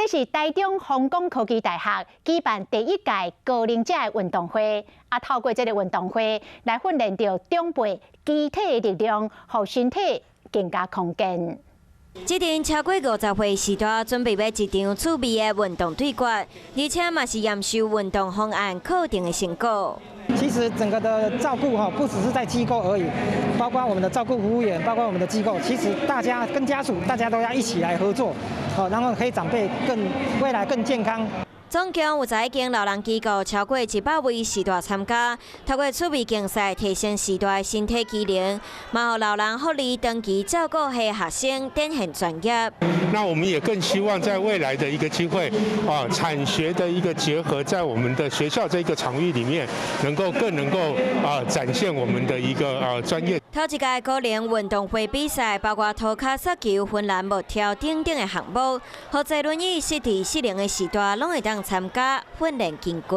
这是台中航空科技大学举办第一届高龄者的运动会，透过这个运动会来训练到长辈机体的力量，让身体更加强健。这场超过50岁时代准备要一场趣味的运动对决，而且嘛是验收运动方案课程的成果。其实整个的照顾不只是在机构而已，包括我们的照顾服务员，包括我们的机构，其实大家跟家属大家都要一起来合作，然后可以长辈未来更健康。总共有10间老人机构超过100位时代参加，透过趣味竞赛提升时代身体机能，嘛让老人福利长期照顾的学生展现专业。那我们也更希望在未来的一个机会产学的一个结合，在我们的学校这个场域里面，更能够展现我们的一个专业。头一届高龄运动会比赛包括涂骹摔球、分栏木条等等的项目，和坐轮椅、失智、失灵的时代，拢会当参加，训练筋骨。